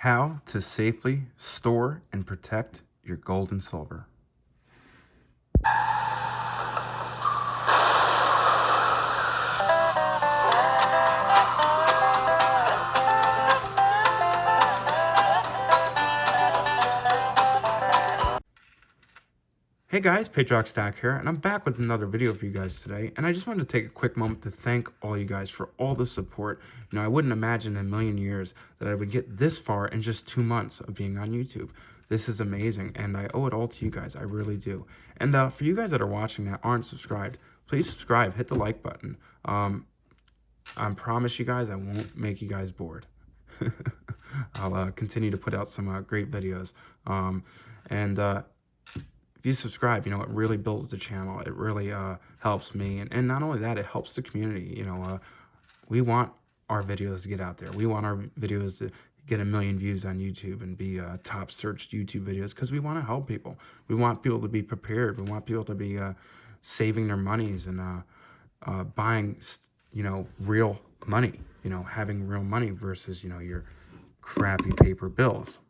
How to safely store and protect your gold and silver. Hey guys, Patrioticastacker here, and I'm back with another video for you guys today. And I just wanted to take a quick moment to thank all you guys for all the support. You know, I wouldn't imagine in a million years that I would get this far in just 2 months of being on YouTube. This is amazing, and I owe it all to you guys. I really do. And for you guys that are watching that aren't subscribed, please subscribe. Hit the like button. I promise you guys, I won't make you guys bored. I'll continue to put out some great videos. If you subscribe, you know, it really builds the channel. It really helps me. And not only that, it helps the community. You know, we want our videos to get out there. We want our videos to get 1 million views on YouTube and be top searched YouTube videos because we want to help people. We want people to be prepared. We want people to be saving their monies and buying, you know, real money, you know, having real money versus, you know, your crappy paper bills.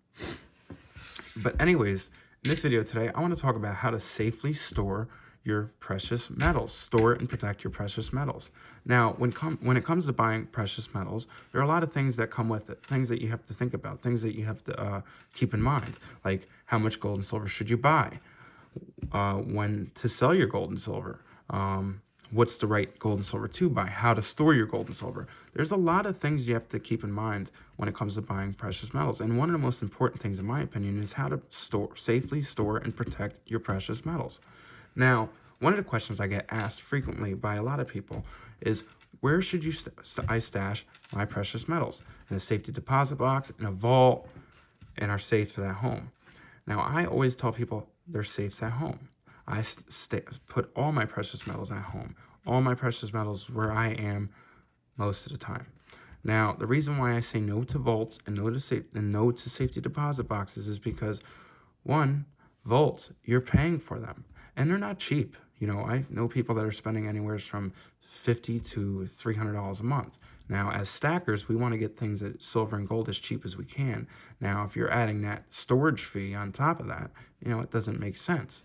But anyways, in this video today, I want to talk about how to safely store your precious metals. Store and protect your precious metals. Now, when it comes to buying precious metals, there are a lot of things that come with it, things that you have to think about, things that you have to keep in mind, like how much gold and silver should you buy, when to sell your gold and silver, what's the right gold and silver to buy, how to store your gold and silver. There's a lot of things you have to keep in mind when it comes to buying precious metals. And one of the most important things, in my opinion, is how to safely store and protect your precious metals. Now, one of the questions I get asked frequently by a lot of people is, where should I stash my precious metals? In a safety deposit box, in a vault, in our safes at home. Now, I always tell people their safes at home. I put all my precious metals at home. All my precious metals where I am most of the time. Now, the reason why I say no to vaults and no to safety deposit boxes is because, one, vaults, you're paying for them, and they're not cheap. You know, I know people that are spending anywhere from $50 to $300 a month. Now, as stackers, we want to get things at silver and gold as cheap as we can. Now, if you're adding that storage fee on top of that, you know, it doesn't make sense.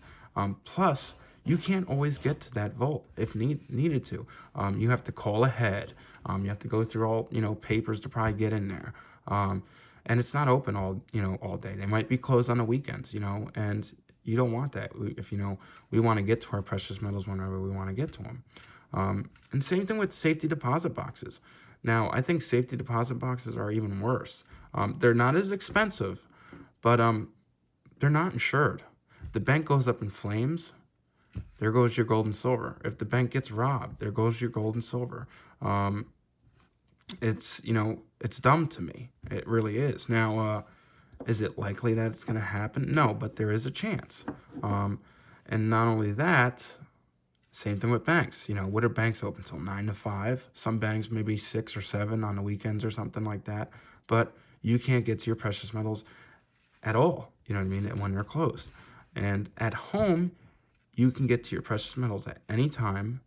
Plus, you can't always get to that vault if needed to. You have to call ahead. You have to go through all, you know, papers to probably get in there. And it's not open all day. They might be closed on the weekends, you know, and you don't want that. If, you know, we want to get to our precious metals whenever we want to get to them. And same thing with safety deposit boxes. Now, I think safety deposit boxes are even worse. They're not as expensive, but they're not insured. If the bank goes up in flames, there goes your gold and silver. If the bank gets robbed, there goes your gold and silver. It's, you know, it's dumb to me. It really is. Now, is it likely that it's going to happen? No, but there is a chance. And not only that, same thing with banks. You know, what are banks open till? 9 to 5? Some banks maybe 6 or 7 on the weekends or something like that. But you can't get to your precious metals at all, you know what I mean, when they're closed. And at home, you can get to your precious metals at any time.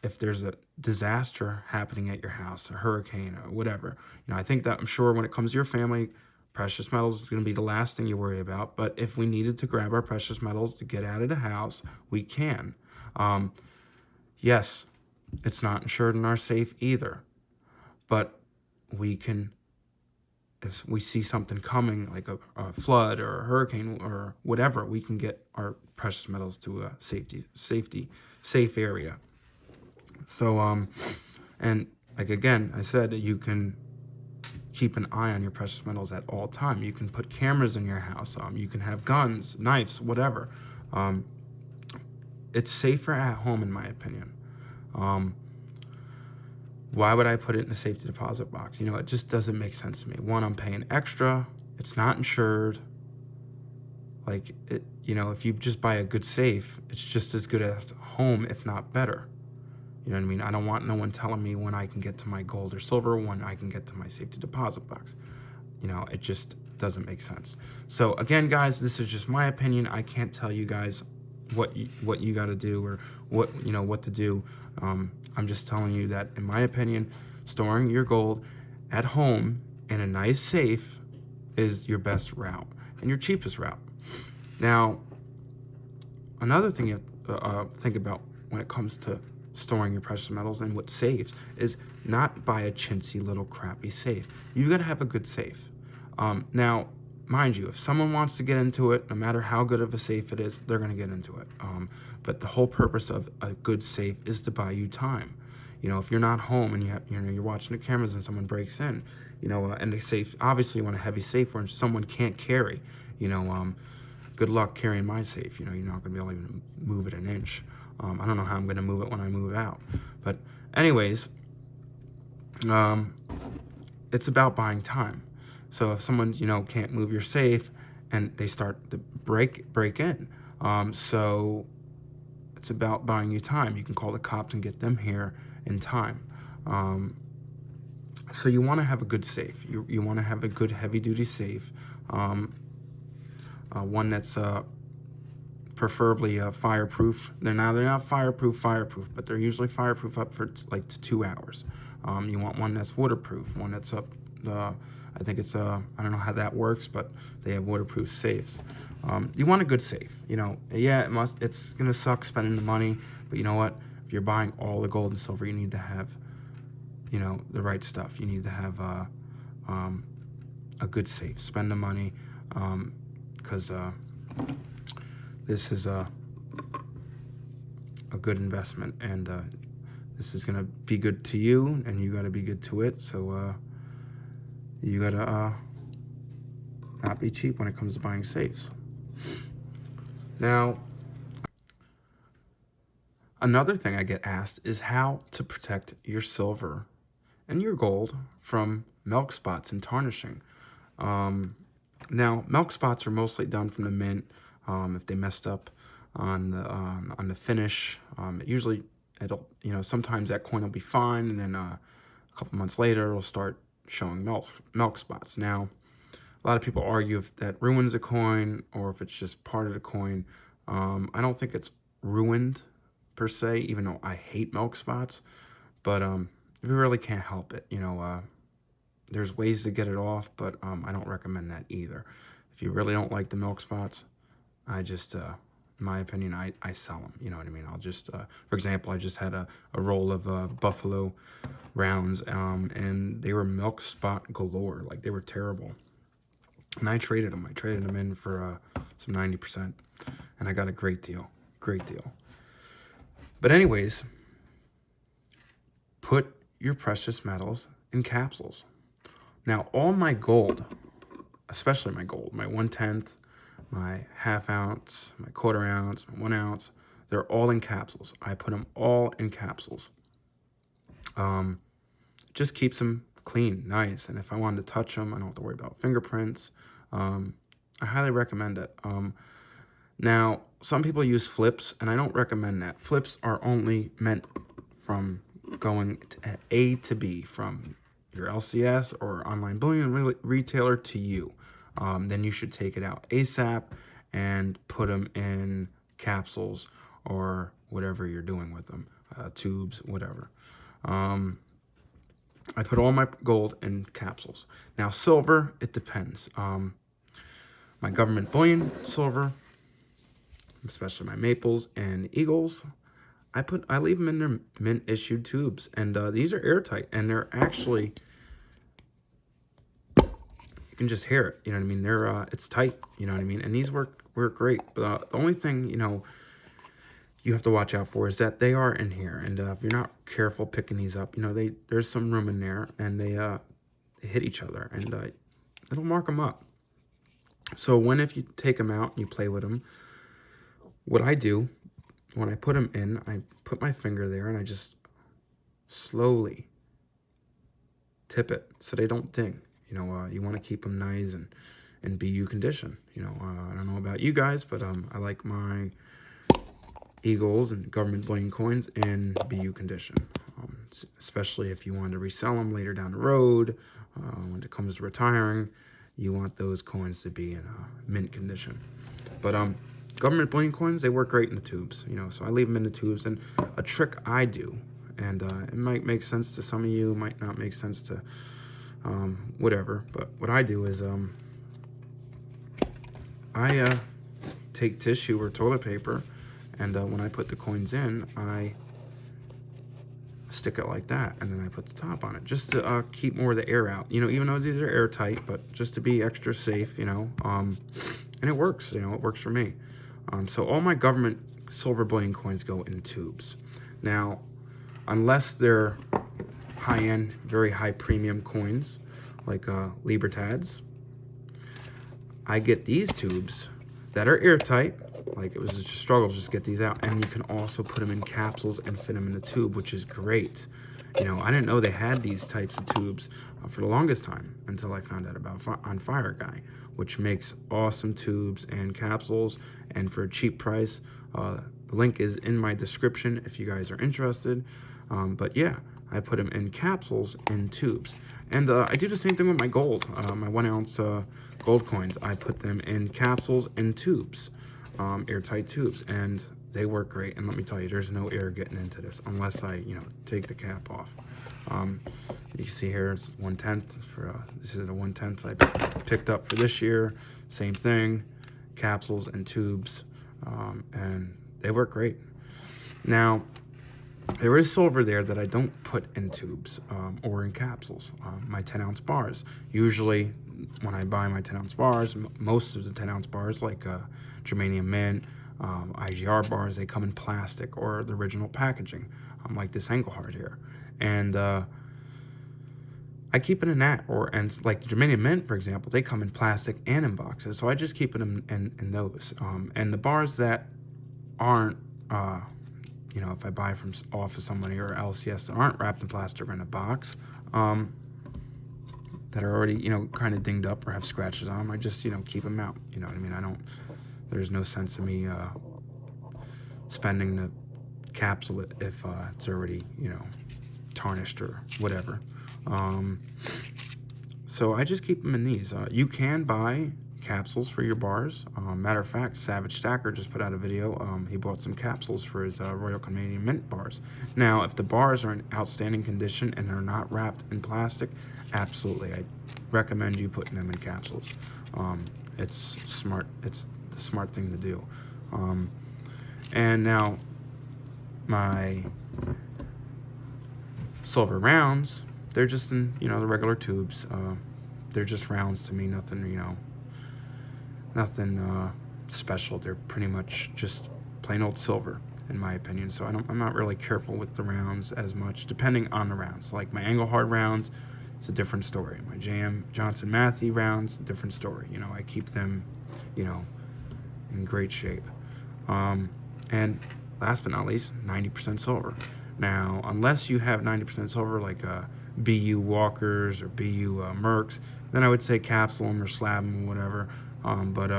If there's a disaster happening at your house, a hurricane or whatever, you know, I'm sure when it comes to your family, precious metals is going to be the last thing you worry about. But if we needed to grab our precious metals to get out of the house, we can. Yes, it's not insured in our safe either, but we can. If we see something coming, like a flood or a hurricane or whatever, we can get our precious metals to a safe area. So, and like again, I said, you can keep an eye on your precious metals at all time. You can put cameras in your house. You can have guns, knives, whatever. It's safer at home, in my opinion. Why would I put it in a safety deposit box? You know, it just doesn't make sense to me. One, I'm paying extra. It's not insured. Like, it, you know, if you just buy a good safe, it's just as good as home, if not better. You know what I mean? I don't want no one telling me when I can get to my gold or silver, when I can get to my safety deposit box. You know, it just doesn't make sense. So again, guys, this is just my opinion. I can't tell you guys what you got to do or what to do. I'm just telling you that, in my opinion, storing your gold at home in a nice safe is your best route and your cheapest route. Now, another thing you have to think about when it comes to storing your precious metals and what saves is not buy a chintzy little crappy safe. You got to have a good safe. Now, mind you, if someone wants to get into it, no matter how good of a safe it is, they're going to get into it. But the whole purpose of a good safe is to buy you time. You know, if you're not home and you're watching the cameras and someone breaks in, and the safe, obviously you want a heavy safe where someone can't carry. Good luck carrying my safe. You're not going to be able to even move it an inch. I don't know how I'm going to move it when I move out. But anyways, it's about buying time. So if someone, can't move your safe and they start to break in, so it's about buying you time. You can call the cops and get them here in time. So you want to have a good safe. You want to have a good heavy-duty safe. One that's preferably fireproof. They're not fireproof, but they're usually fireproof up for like 2 hours. You want one that's waterproof, one that's up. I think it's I don't know how that works, but they have waterproof safes. You want a good safe. Yeah, it's gonna suck spending the money, but you know what? If you're buying all the gold and silver, you need to have, the right stuff. You need to have a good safe. Spend the money, because this is a good investment, and this is gonna be good to you, and you gotta be good to it. So you gotta not be cheap when it comes to buying safes. Now, another thing I get asked is how to protect your silver and your gold from milk spots and tarnishing. Now, milk spots are mostly done from the mint. If they messed up on the finish, usually sometimes that coin will be fine, and then a couple months later it'll start showing milk spots. Now, a lot of people argue if that ruins a coin or if it's just part of the coin. I don't think it's ruined per se, even though I hate milk spots, but you really can't help it. There's ways to get it off, but I don't recommend that either. If you really don't like the milk spots, I just, in my opinion, I sell them. You know what I mean? I'll just, for example, I just had a roll of Buffalo rounds, and they were milk spot galore. Like, they were terrible. And I traded them. I traded them in for some 90%, and I got a great deal. Great deal. But anyways, put your precious metals in capsules. Now, all my gold, especially my gold, my 1/10, my ½ ounce, my 1/4 ounce, my 1 ounce, they're all in capsules. I put them all in capsules. Just keeps them clean, nice. And if I wanted to touch them, I don't have to worry about fingerprints. I highly recommend it. Now, some people use flips, and I don't recommend that. Flips are only meant from going to A to B, from your LCS or online bullion retailer to you. Then you should take it out ASAP and put them in capsules or whatever you're doing with them, tubes, whatever. I put all my gold in capsules. Now, silver, it depends. My government bullion silver, especially my maples and eagles, I leave them in their mint issued tubes, and these are airtight, and they're actually, you can just hear it, you know what I mean? They're it's tight, you know what I mean? And these work great. But the only thing you have to watch out for is that they are in here, and if you're not careful picking these up, there's some room in there, and they hit each other, and it'll mark them up. So if you take them out and you play with them, what I do when I put them in, I put my finger there and I just slowly tip it so they don't ding. You want to keep them nice and BU condition. I don't know about you guys, but I like my eagles and government bullion coins in BU condition, especially if you want to resell them later down the road. When it comes to retiring, you want those coins to be in mint condition. But government bullion coins, they work great in the tubes, so I leave them in the tubes. And a trick I do, and it might make sense to some of you, might not make sense to whatever, but what I do is I take tissue or toilet paper, and when I put the coins in, I stick it like that, and then I put the top on it just to keep more of the air out. You know, even though these are airtight, but just to be extra safe, you know. And it works. You know, it works for me. So all my government silver bullion coins go in tubes. Now, unless they're high-end, very high premium coins like Libertads, I get these tubes that are airtight. Like, it was just a struggle to just get these out, and you can also put them in capsules and fit them in the tube, which is great. You know, I didn't know they had these types of tubes for the longest time until I found out about On Fire Guy, which makes awesome tubes and capsules, and for a cheap price. The link is in my description if you guys are interested. But yeah, I put them in capsules and tubes. And I do the same thing with my gold, my 1 ounce gold coins. I put them in capsules and tubes, airtight tubes, and they work great. And let me tell you, there's no air getting into this unless I, you know, take the cap off. You can see here it's 1/10 for this is the 1/10 I picked up for this year. Same thing, capsules and tubes, and they work great. Now, there is silver there that I don't put in tubes or in capsules. My 10-ounce bars. Usually, when I buy my 10-ounce bars, most of the 10-ounce bars, like germanium mint, IGR bars, they come in plastic or the original packaging, like this Engelhard here. And I keep it in that, and like the germanium mint, for example, they come in plastic and in boxes. So I just keep it in those. And the bars that aren't, you know, if I buy from off of somebody or LCS that aren't wrapped in plastic or in a box, that are already, you know, kind of dinged up or have scratches on them, I just, you know, keep them out. You know what I mean? There's no sense in me spending the capsule if it's already, you know, tarnished or whatever. So I just keep them in these. You can buy capsules for your bars. Matter of fact, Savage Stacker just put out a video. He bought some capsules for his Royal Canadian Mint bars. Now, if the bars are in outstanding condition and they're not wrapped in plastic, absolutely, I recommend you putting them in capsules. It's smart. It's the smart thing to do. And now, my silver rounds, they're just in, you know, the regular tubes. They're just rounds to me, nothing, you know, nothing special. They're pretty much just plain old silver, in my opinion. So I'm not really careful with the rounds as much, depending on the rounds. Like my Engelhard rounds, it's a different story. My J.M. Johnson Matthey rounds, different story. You know, I keep them, you know, in great shape. And last but not least, 90% silver. Now, unless you have 90% silver, like BU Walkers or BU Mercs, then I would say capsule them or slab them or whatever. But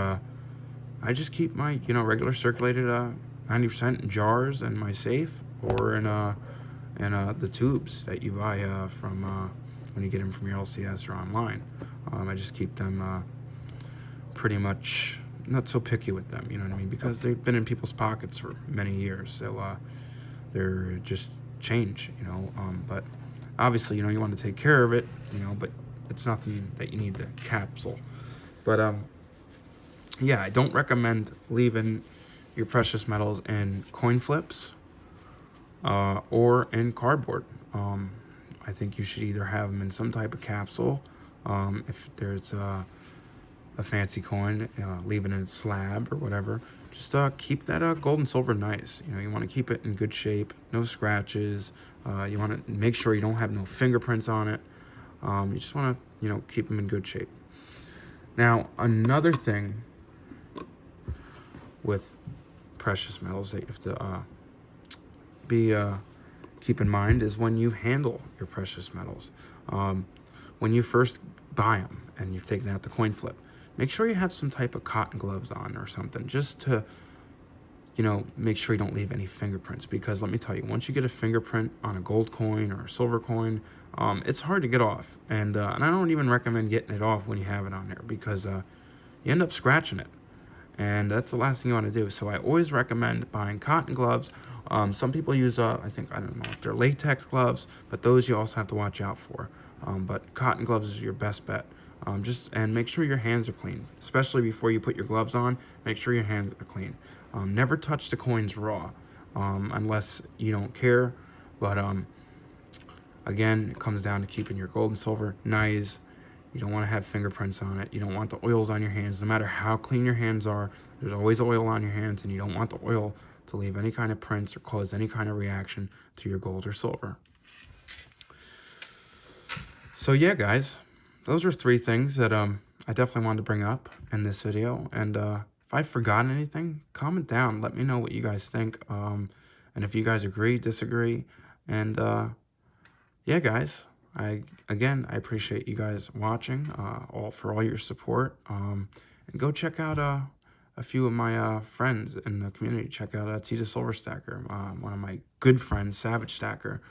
I just keep my, you know, regular circulated 90% in jars in my safe or in the tubes that you buy from when you get them from your LCS or online. I just keep them pretty much not so picky with them, you know what I mean? Because they've been in people's pockets for many years, so they're just change, you know. But obviously, you know, you want to take care of it, you know, but it's nothing that you need to capsule. But yeah, I don't recommend leaving your precious metals in coin flips or in cardboard. I think you should either have them in some type of capsule. If there's a fancy coin, leave it in a slab or whatever. Just keep that gold and silver nice. You know, you want to keep it in good shape, no scratches. You want to make sure you don't have no fingerprints on it. You just want to, you know, keep them in good shape. Now, another thing with precious metals that you have to keep in mind is when you handle your precious metals. When you first buy them and you've taken out the coin flip, make sure you have some type of cotton gloves on or something, just to, you know, make sure you don't leave any fingerprints. Because let me tell you, once you get a fingerprint on a gold coin or a silver coin, it's hard to get off. And I don't even recommend getting it off when you have it on there, because you end up scratching it. And that's the last thing you want to do. So I always recommend buying cotton gloves. Some people use, I don't know if they're latex gloves, but those you also have to watch out for. But cotton gloves is your best bet. And make sure your hands are clean, especially before you put your gloves on. Make sure your hands are clean. Never touch the coins raw, unless you don't care. But again, it comes down to keeping your gold and silver nice. You don't want to have fingerprints on it. You don't want the oils on your hands. No matter how clean your hands are, there's always oil on your hands, and you don't want the oil to leave any kind of prints or cause any kind of reaction to your gold or silver. So yeah, guys, those are 3 things that I definitely wanted to bring up in this video. And if I've forgotten anything, comment down. Let me know what you guys think. And if you guys agree, disagree. And yeah, guys, I appreciate you guys watching, for all your support. And go check out a few of my friends in the community. Check out Tita Silver Stacker, one of my good friends, Savage Stacker,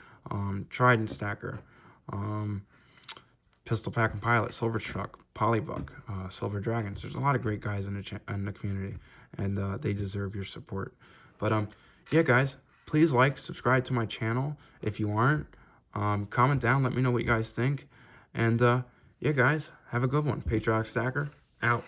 Trident Stacker, Pistol Packing Pilot, Silver Truck, Polybuck, Silver Dragons. There's a lot of great guys in the community, and they deserve your support. But yeah, guys, please like, subscribe to my channel if you aren't. Comment down, let me know what you guys think. And yeah, guys, have a good one. Patrioticastacker, out.